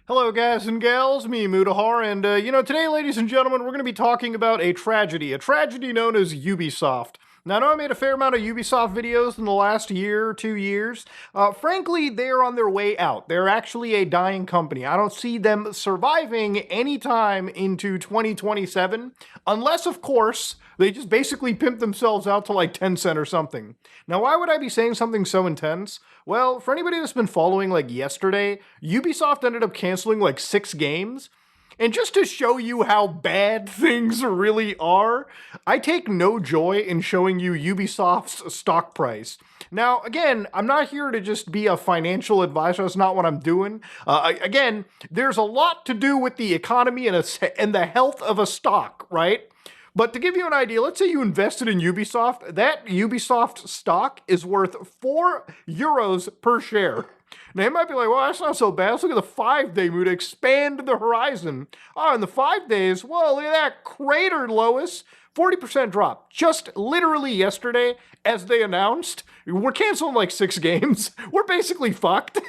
Hello, guys and gals, me, Mudahar, and today, ladies and gentlemen, we're going to be talking about a tragedy known as Ubisoft. Now, I know I made a fair amount of Ubisoft videos in the last year, 2 years. Frankly, they're on their way out. They're actually a dying company. I don't see them surviving anytime into 2027, unless, of course, they just basically pimp themselves out to like Tencent or something. Now, why would I be saying something so intense? Well, for anybody that's been following like yesterday, Ubisoft ended up canceling like 6 games. And just to show you how bad things really are, I take no joy in showing you Ubisoft's stock price. Now, again, I'm not here to just be a financial advisor. That's not what I'm doing. Again, there's a lot to do with the economy and the health of a stock, right? But to give you an idea, let's say you invested in Ubisoft. That Ubisoft stock is worth €4 per share. Now, you might be like, well, that's not so bad. Let's look at the 5-day move to expand the horizon. Oh, in the 5 days, well, look at that cratered, Lois. 40% drop. Just literally yesterday, as they announced, we're canceling like 6 games. We're basically fucked.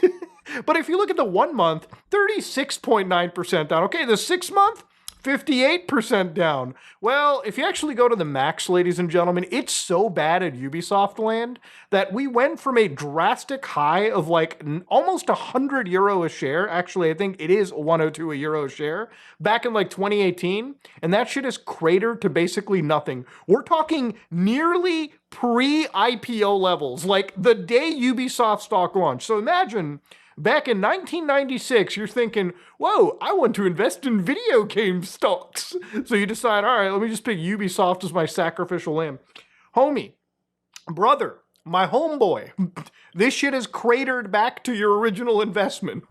But if you look at the 1 month, 36.9% down. Okay, the 6 month, 58% down. Well, if you actually go to the max, ladies and gentlemen, it's so bad at Ubisoft land that we went from a drastic high of like almost €100 a share. Actually, I think it is 102 a euro a share back in like 2018. And that shit is cratered to basically nothing. We're talking nearly pre-IPO levels, like the day Ubisoft stock launched. So imagine back in 1996, you're thinking, whoa, I want to invest in video game stocks. So you decide, all right, let me just pick Ubisoft as my sacrificial lamb. Homie, brother, my homeboy, this shit is cratered back to your original investment.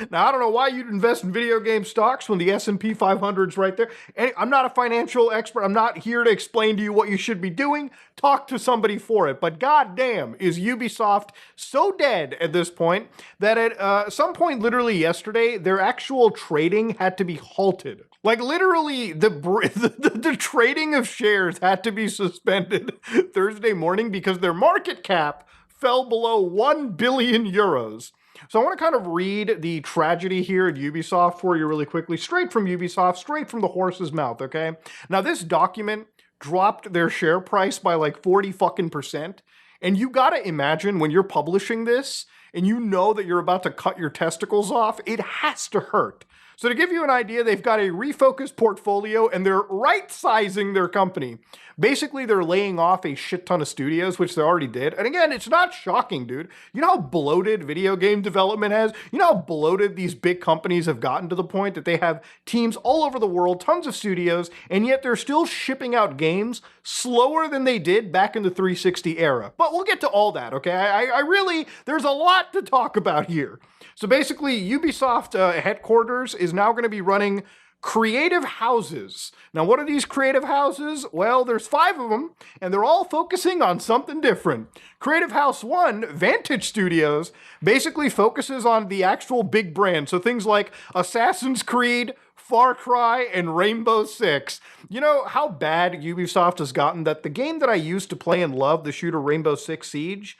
Now, I don't know why you'd invest in video game stocks when the S&P 500 is right there. And I'm not a financial expert. I'm not here to explain to you what you should be doing. Talk to somebody for it. But goddamn, is Ubisoft so dead at this point that at some point literally yesterday, their actual trading had to be halted. Like literally, the trading of shares had to be suspended Thursday morning because their market cap fell below 1 billion euros. So I want to kind of read the tragedy here at Ubisoft for you really quickly, straight from Ubisoft, straight from the horse's mouth, okay? Now this document dropped their share price by like 40 fucking percent. And you gotta imagine when you're publishing this and you know that you're about to cut your testicles off, it has to hurt. So to give you an idea, they've got a refocused portfolio and they're right-sizing their company. Basically, they're laying off a shit ton of studios, which they already did. And again, it's not shocking, dude. You know how bloated video game development has? You know how bloated these big companies have gotten to the point that they have teams all over the world, tons of studios, and yet they're still shipping out games slower than they did back in the 360 era. But we'll get to all that, okay? I really, there's a lot to talk about here. So basically, Ubisoft headquarters is now going to be running creative houses. Now, what are these creative houses? Well, there's 5 of them, and they're all focusing on something different. Creative House 1, Vantage Studios, basically focuses on the actual big brand. So things like Assassin's Creed, Far Cry, and Rainbow Six. You know how bad Ubisoft has gotten that the game that I used to play and love, the shooter Rainbow Six Siege,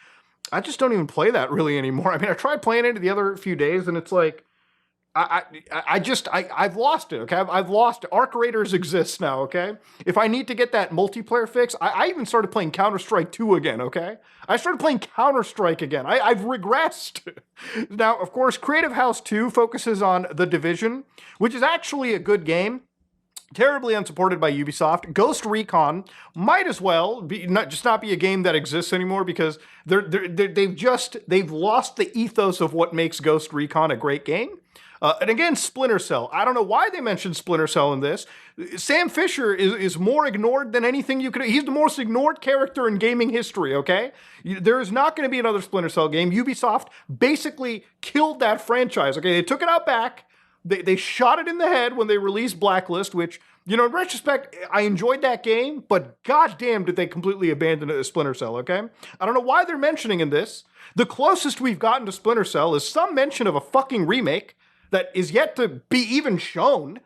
I just don't even play that really anymore. I mean, I tried playing it the other few days, and it's like, I've lost it, okay? I've lost it. Arc Raiders exists now, okay? If I need to get that multiplayer fix, I even started playing Counter-Strike 2 again, okay? I started playing Counter-Strike again. I've regressed. Now, of course, Creative House 2 focuses on The Division, which is actually a good game. Terribly unsupported by Ubisoft. Ghost Recon might as well be not be a game that exists anymore because they've lost the ethos of what makes Ghost Recon a great game. And again, Splinter Cell. I don't know why they mentioned Splinter Cell in this. Sam Fisher is more ignored than anything you could. He's the most ignored character in gaming history, okay? There is not going to be another Splinter Cell game. Ubisoft basically killed that franchise, okay? They took it out back. They shot it in the head when they released Blacklist, which, you know, in retrospect, I enjoyed that game, but goddamn did they completely abandon it as Splinter Cell, okay? I don't know why they're mentioning in this. The closest we've gotten to Splinter Cell is some mention of a fucking remake that is yet to be even shown,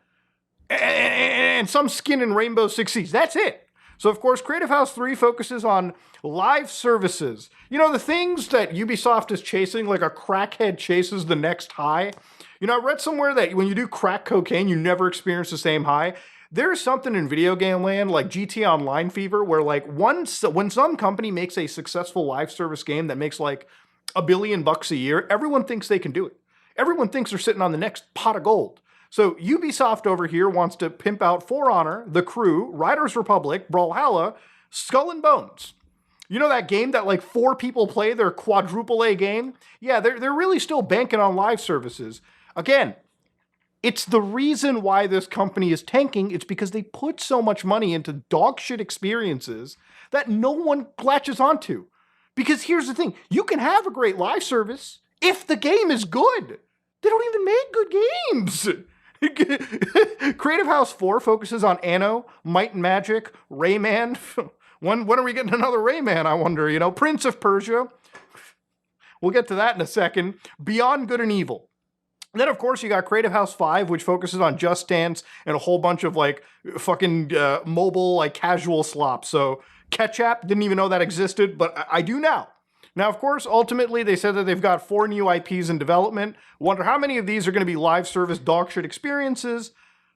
and some skin in Rainbow Six Siege. That's it. So, of course, Creative House 3 focuses on live services. You know, the things that Ubisoft is chasing, like a crackhead chases the next high. You know, I read somewhere that when you do crack cocaine, you never experience the same high. There's something in video game land like GT Online fever where like when some company makes a successful live service game that makes like $1 billion a year, everyone thinks they can do it. Everyone thinks they're sitting on the next pot of gold. So Ubisoft over here wants to pimp out For Honor, The Crew, Riders Republic, Brawlhalla, Skull and Bones. You know that game that like 4 people play, their quadruple A game? Yeah, they're really still banking on live services. Again, it's the reason why this company is tanking. It's because they put so much money into dog shit experiences that no one latches onto. Because here's the thing, you can have a great live service if the game is good. They don't even make good games. Creative House 4 focuses on Anno, Might and Magic, Rayman. When are we getting another Rayman, I wonder, you know? Prince of Persia. We'll get to that in a second. Beyond Good and Evil. And then, of course, you got Creative House 5, which focuses on Just Dance and a whole bunch of, like, fucking mobile, like, casual slops. So, Ketchup, didn't even know that existed, but I do now. Now, of course, ultimately, they said that they've got 4 new IPs in development. Wonder how many of these are going to be live service dogshit experiences,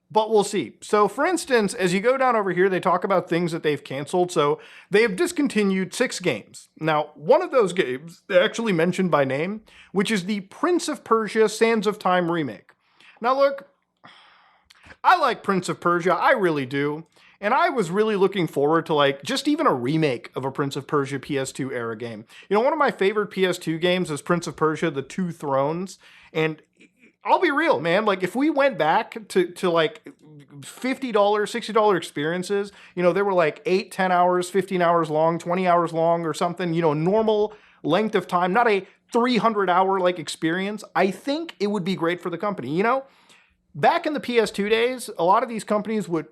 but we'll see. So, for instance, as you go down over here, they talk about things that they've canceled. So, they have discontinued 6 games. Now, one of those games, they actually mentioned by name, which is the Prince of Persia Sands of Time remake. Now, look, I like Prince of Persia, I really do. And I was really looking forward to like just even a remake of a Prince of Persia PS2 era game. You know, one of my favorite PS2 games is Prince of Persia, The Two Thrones. And I'll be real, man, like if we went back to like $50, $60 experiences, you know, they were like 8, 10 hours, 15 hours long, 20 hours long or something, you know, normal length of time, not a 300-hour like experience. I think it would be great for the company, you know? Back in the PS2 days, a lot of these companies would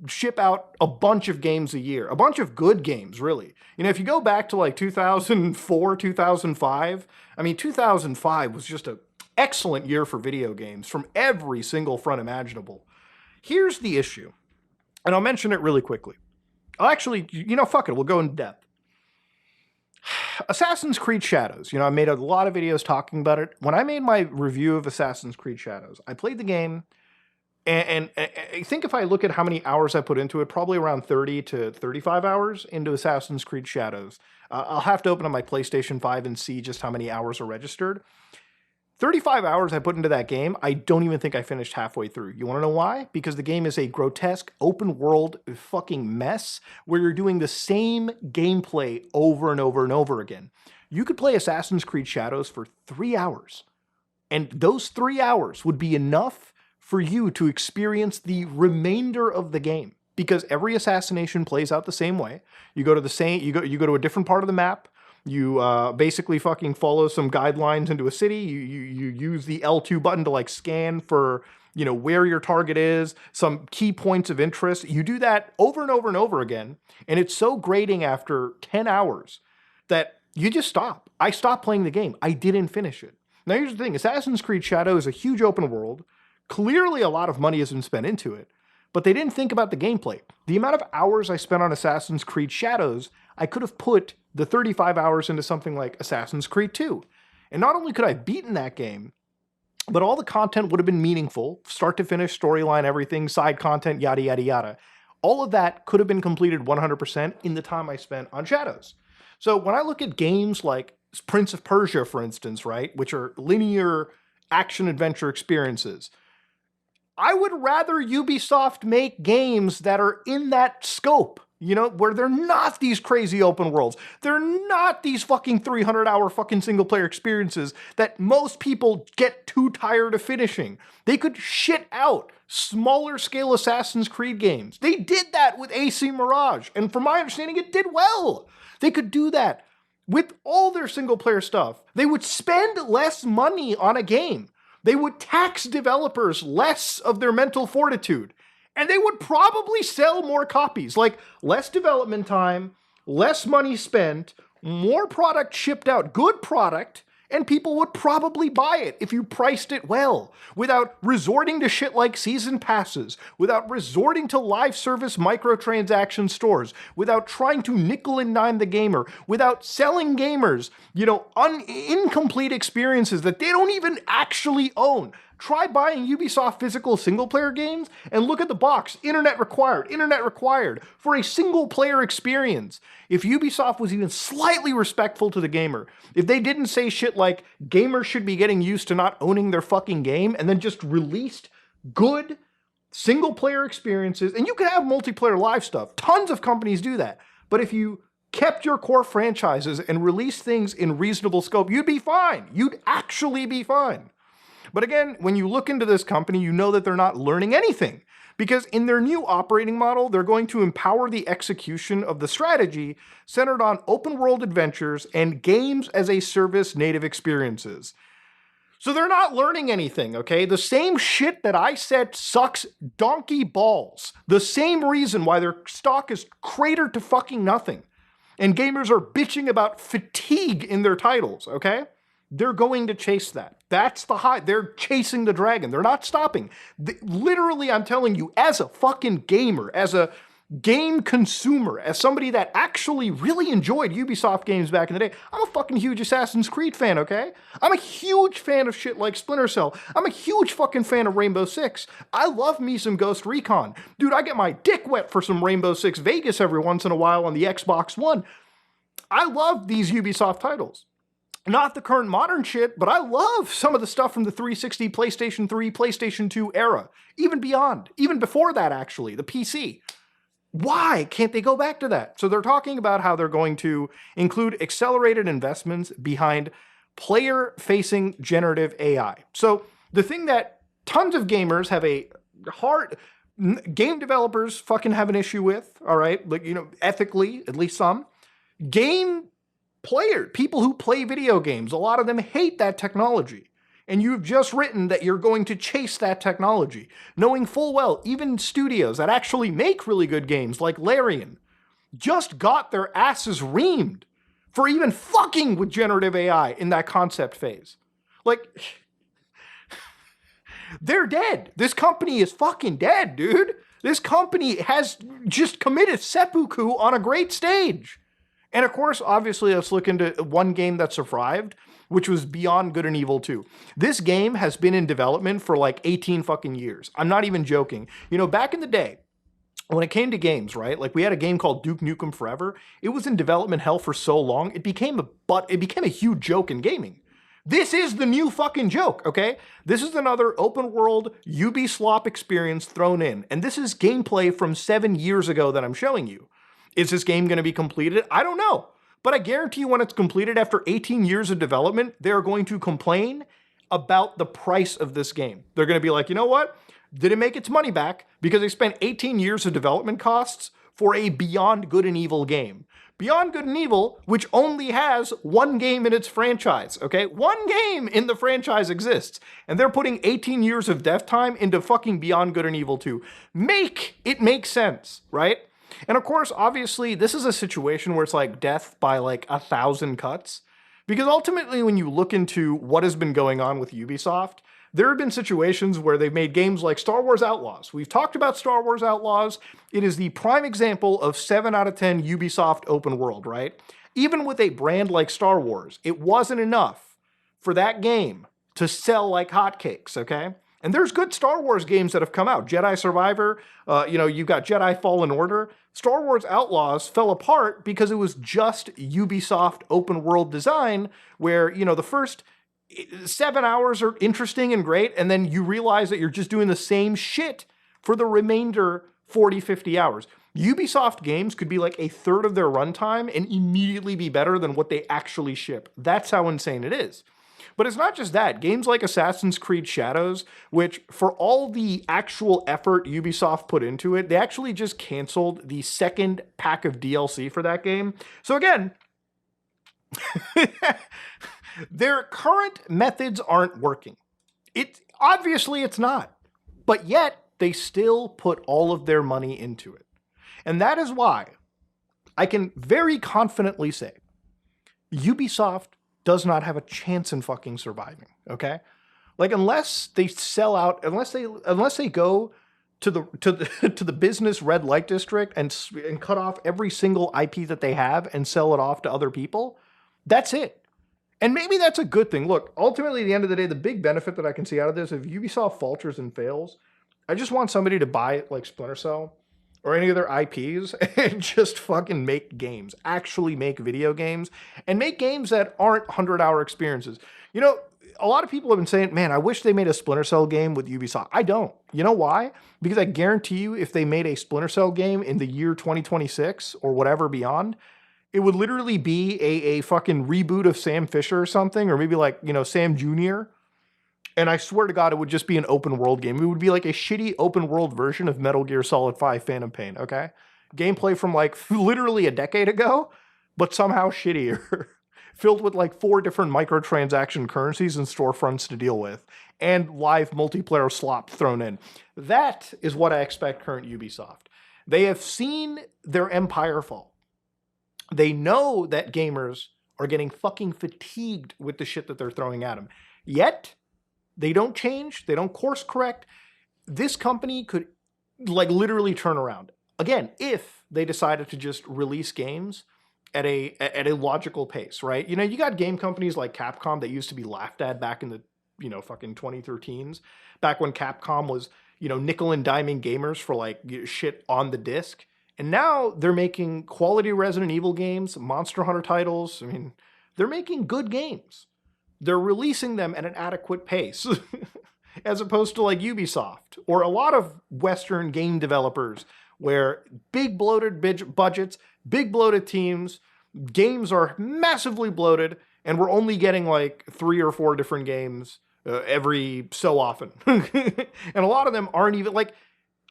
ship out a bunch of games a year, a bunch of good games, really. You know, if you go back to like 2004, 2005, I mean, 2005 was just an excellent year for video games from every single front imaginable. Here's the issue, and I'll mention it really quickly. I'll actually, you know, fuck it, we'll go in depth. Assassin's Creed Shadows. You know, I made a lot of videos talking about it. When I made my review of Assassin's Creed Shadows, I played the game, and I think if I look at how many hours I put into it, probably around 30 to 35 hours into Assassin's Creed Shadows. I'll have to open up my PlayStation 5 and see just how many hours are registered. 35 hours I put into that game, I don't even think I finished halfway through. You want to know why? Because the game is a grotesque, open world fucking mess where you're doing the same gameplay over and over and over again. You could play Assassin's Creed Shadows for 3 hours, and those 3 hours would be enough for you to experience the remainder of the game. Because every assassination plays out the same way. You go to a different part of the map. You basically fucking follow some guidelines into a city. You use the L2 button to like scan for, you know, where your target is, some key points of interest. You do that over and over and over again. And it's so grating after 10 hours that you just stop. I stopped playing the game. I didn't finish it. Now here's the thing. Assassin's Creed Shadow is a huge open world. Clearly a lot of money has been spent into it. But they didn't think about the gameplay. The amount of hours I spent on Assassin's Creed Shadows, I could have put the 35 hours into something like Assassin's Creed 2. And not only could I have beaten that game, but all the content would have been meaningful, start to finish, storyline, everything, side content, yada, yada, yada. All of that could have been completed 100% in the time I spent on Shadows. So when I look at games like Prince of Persia, for instance, right, which are linear action-adventure experiences, I would rather Ubisoft make games that are in that scope, you know, where they're not these crazy open worlds. They're not these fucking 300-hour fucking single-player experiences that most people get too tired of finishing. They could shit out smaller-scale Assassin's Creed games. They did that with AC Mirage, and from my understanding, it did well. They could do that with all their single-player stuff. They would spend less money on a game. They would tax developers less of their mental fortitude, and they would probably sell more copies, like less development time, less money spent, more product shipped out, good product, and people would probably buy it if you priced it well, without resorting to shit like season passes, without resorting to live service microtransaction stores, without trying to nickel and dime the gamer, without selling gamers, you know, incomplete experiences that they don't even actually own. Try buying Ubisoft physical single-player games and look at the box. Internet required for a single-player experience. If Ubisoft was even slightly respectful to the gamer, if they didn't say shit like gamers should be getting used to not owning their fucking game and then just released good single-player experiences, and you can have multiplayer live stuff. Tons of companies do that. But if you kept your core franchises and released things in reasonable scope, you'd be fine. You'd actually be fine. But again, when you look into this company, you know that they're not learning anything. Because in their new operating model, they're going to empower the execution of the strategy centered on open world adventures and games as a service native experiences. So they're not learning anything, okay? The same shit that I said sucks donkey balls. The same reason why their stock is cratered to fucking nothing. And gamers are bitching about fatigue in their titles, okay? They're going to chase that. That's the high. They're chasing the dragon. They're not stopping. Literally, I'm telling you, as a fucking gamer, as a game consumer, as somebody that actually really enjoyed Ubisoft games back in the day, I'm a fucking huge Assassin's Creed fan, okay? I'm a huge fan of shit like Splinter Cell. I'm a huge fucking fan of Rainbow Six. I love me some Ghost Recon. Dude, I get my dick wet for some Rainbow Six Vegas every once in a while on the Xbox One. I love these Ubisoft titles. Not the current modern shit, but I love some of the stuff from the 360, PlayStation 3, PlayStation 2 era. Even beyond. Even before that, actually. The PC. Why can't they go back to that? So they're talking about how they're going to include accelerated investments behind player-facing generative AI. So the thing that tons of gamers have a hard... Game developers fucking have an issue with, all right? Like, you know, ethically, at least some. Game players, people who play video games, a lot of them hate that technology. And you've just written that you're going to chase that technology, knowing full well even studios that actually make really good games, like Larian, just got their asses reamed for even fucking with generative AI in that concept phase. Like, they're dead. This company is fucking dead, dude. This company has just committed seppuku on a great stage. And of course, obviously, let's look into one game that survived, which was Beyond Good and Evil 2. This game has been in development for like 18 fucking years. I'm not even joking. You know, back in the day, when it came to games, right? Like we had a game called Duke Nukem Forever. It was in development hell for so long, it became a huge joke in gaming. This is the new fucking joke, okay? This is another open world Ubisoft experience thrown in. And this is gameplay from 7 years ago that I'm showing you. Is this game going to be completed? I don't know. But I guarantee you when it's completed after 18 years of development, they're going to complain about the price of this game. They're going to be like, you know what? Did it make its money back? Because they spent 18 years of development costs for a Beyond Good and Evil game. Beyond Good and Evil, which only has one game in its franchise, okay? One game in the franchise exists. And they're putting 18 years of dev time into fucking Beyond Good and Evil 2. Make it make sense, right? And of course, obviously, this is a situation where it's like death by like 1,000 cuts. Because ultimately, when you look into what has been going on with Ubisoft, there have been situations where they've made games like Star Wars Outlaws. We've talked about Star Wars Outlaws. It is the prime example of 7 out of 10 Ubisoft open world, right? Even with a brand like Star Wars, it wasn't enough for that game to sell like hotcakes, okay? And there's good Star Wars games that have come out. Jedi Survivor, you've got Jedi Fallen Order. Star Wars Outlaws fell apart because it was just Ubisoft open world design where, you know, the first 7 hours are interesting and great, and then you realize that you're just doing the same shit for the remainder 40, 50 hours. Ubisoft games could be like a third of their runtime and immediately be better than what they actually ship. That's how insane it is. But it's not just that. Games like Assassin's Creed Shadows, which for all the actual effort Ubisoft put into it, they actually just canceled the second pack of DLC for that game. So again, their current methods aren't working. Obviously it's not. But yet, they still put all of their money into it. And that is why I can very confidently say Ubisoft does not have a chance in fucking surviving, okay? Like unless they sell out, unless they go to the business red light district and cut off every single IP that they have and sell it off to other people, that's it. And maybe that's a good thing. Look, ultimately, at the end of the day, the big benefit that I can see out of this, if Ubisoft falters and fails, I just want somebody to buy it like Splinter Cell or any other IPs and just fucking make games, actually make video games, and make games that aren't 100-hour experiences. You know, a lot of people have been saying, man, I wish they made a Splinter Cell game with Ubisoft. I don't. You know why? Because I guarantee you, if they made a Splinter Cell game in the year 2026 or whatever beyond, it would literally be a fucking reboot of Sam Fisher or something, or maybe like, you know, Sam Jr. And I swear to God, it would just be an open world game. It would be like a shitty open world version of Metal Gear Solid 5 Phantom Pain, okay? Gameplay from like literally a decade ago, but somehow shittier. Filled with like 4 different microtransaction currencies and storefronts to deal with, and live multiplayer slop thrown in. That is what I expect current Ubisoft. They have seen their empire fall. They know that gamers are getting fucking fatigued with the shit that they're throwing at them. Yet, they don't change. They don't course correct. This company could like literally turn around. Again, if they decided to just release games at a logical pace, right? You know, you got game companies like Capcom that used to be laughed at back in the, you know, fucking 2013s, back when Capcom was, you know, nickel and diming gamers for like shit on the disc. And now they're making quality Resident Evil games, Monster Hunter titles. I mean, they're making good games. They're releasing them at an adequate pace, as opposed to like Ubisoft or a lot of Western game developers where big bloated budgets, big bloated teams, games are massively bloated, and we're only getting like 3 or 4 different games every so often. And a lot of them aren't even like,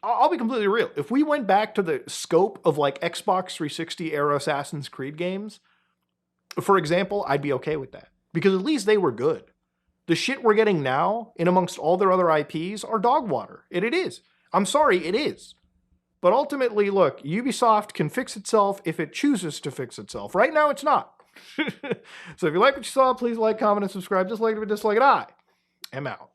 I'll be completely real. If we went back to the scope of like Xbox 360 era Assassin's Creed games, for example, I'd be okay with that. Because at least they were good. The shit we're getting now, in amongst all their other IPs, are dog water. And it is. I'm sorry, it is. But ultimately, look, Ubisoft can fix itself if it chooses to fix itself. Right now, it's not. So if you like what you saw, please like, comment, and subscribe. Dislike it or dislike it. I am out.